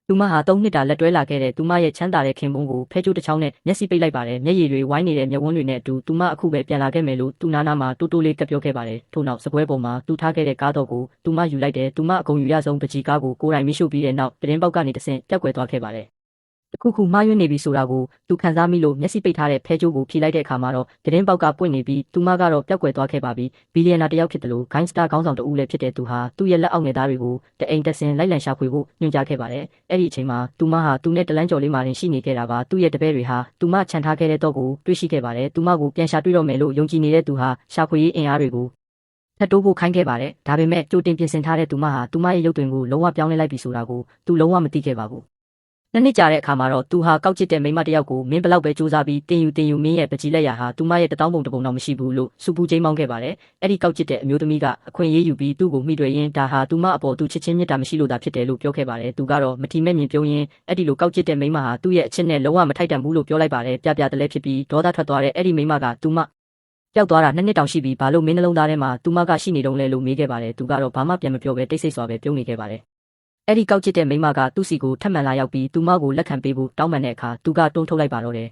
သူမဟာ3နှစ်တာလက်တွဲလာခဲ့တဲ့သူမရဲ့ချမ်းသာတဲ့ခင်ပွန်းကိုဖဲကြိုးတစ်ချောင်းနဲ့မျက်စိပိတ်လိုက်ပါတယ်မျက်ရည်တွေဝိုင်းနေတဲ့မျက်ဝန်းတွေနဲ့အတူသူမအခုပဲပြန်လာခဲ့မယ်လို့သူနာနာမှာတိုးတိုးလေးကပြောခဲ့ပါတယ်ထို့နောက်စပွဲပေါ်မှာသူထားခဲ့တဲ့ကားတော့ကိုသူမယူလိုက်တယ်သူမအကုန်ယူရဆုံးပကြီးကားကိုကိုယ်တိုင်မိရှုပြီးတဲ့နောက်တရင်ပေါက်ကနေတဆင့်ပြက်ကွယ်သွားခဲ့ပါတယ်တခုခုမှားယွင်းနေပြီဆိုတာကိုသူခံစားမိလို့မျက်စိပိတ်ထားတဲ့ဖဲကြိုးကိုဖြေလိုက်တဲ့အခါမှာတော့တရင်ပေါက်ကပွင့်နေပြီးသူမကတော့ပျောက်ကွယ်သွားခဲ့ပါပြီဘီလီယံနာတယောက်ဖြစ်တယ်လို့ဂိုင်းစတာခေါင်းဆောင်တဦးလည်းဖြစ်တဲ့သူဟာသူ့ရဲ့လက်အောက်ငယ်သားတွေကိုတအိမ်တက်ဆင်လိုက်လံရှာဖွေဖို့ညွှန်ကြားခဲ့ပါတယ်အဲ့ဒီအချိန်မှာသူမဟာသူနဲ့တလန်းကျော်လေးမှတင်ရှိနေခဲ့တာပါသူ့ရဲ့တပည့်တွေဟာသူမခြံထားခဲ့တဲ့တော့ကိုတွေ့ရှိခဲ့ပါတယ်သူမကိုပြန်ရှာတွေ့တော့မယ်လို့ယုံကြည်နေတဲ့သူဟာရှာဖွေရေးအင်အားတွေကိုထပ်တိုးဖို့ခိုင်းခဲ့ပါတယ်ဒါပေမဲ့ကြိုတင်ပြင်ဆင်ထားတဲ့သူမဟာသူမရဲ့ရုပ်သွင်းကိုလုံးဝပြောင်းလဲလိုက်ပြီဆိုတာကိုသူလုံးဝမသိခဲ့ပါဘူးနှစ်ကြာတဲ့အခါမှာတော့သူဟာကောက်ကျစ်တဲ့မိန်းမတစ်ယောက်ကိုမင်းဘလောက်ပဲစူးစမ်းပြီးတင်ယူမင်းရဲ့ပကြီးလက်ရာဟာသူမရဲ့တောင်းပုံတပုံတော့မရှိဘူးလို့စူပူချိန်မောင်းခဲ့ပါတယ်။အဲ့ဒီကောက်ကျစ်တဲ့အမျိုးသမီးကအခွင့်အရေးယူပြီးသူ့ကိုမိတွေ့ရင်းဒါဟာသူမအပေါ်သူချစ်ချင်းမြတ်တာမရှိလို့သာဖြစ်တယ်လို့ပြောခဲ့ပါတယ်။သူကတော့မထီမဲ့မြင်ပြုံးရင်းအဲ့ဒီလိုကောက်ကျစ်တဲ့မိန်းမဟာသူ့ရဲ့အချစ်နဲ့လုံးဝမထိုက်တန်ဘူးလို့ပြောလိုက်ပါတယ်။ပြတလဲဖြစ်ပြီးဒေါသထွက်သွားတဲ့အဲ့ဒီမိန်းမကသူမပျောက်သွားတာ2နှစ်တောင်ရှိပြီးဘာလို့မင်းနှလုံးသားထဲမှာသူမကရှိနေတုံးလဲလို့မေးခဲ့ပါတယ်။သူကတော့ဘာမှပြန်မပြောဘဲတိတ်ဆိတ်စွာပဲပြုံးနေခဲ့ပါတယ်အဲ့ဒီကောက်ကျစ်တဲ့မိန်းမကသူ့စီကိုထပ်မံလာရောက်ပြီးသူမကိုလက်ခံပေးဖို့တောင်းပန်တဲ့အခါသူကတွန်းထုတ်လိုက်ပါတော့တယ်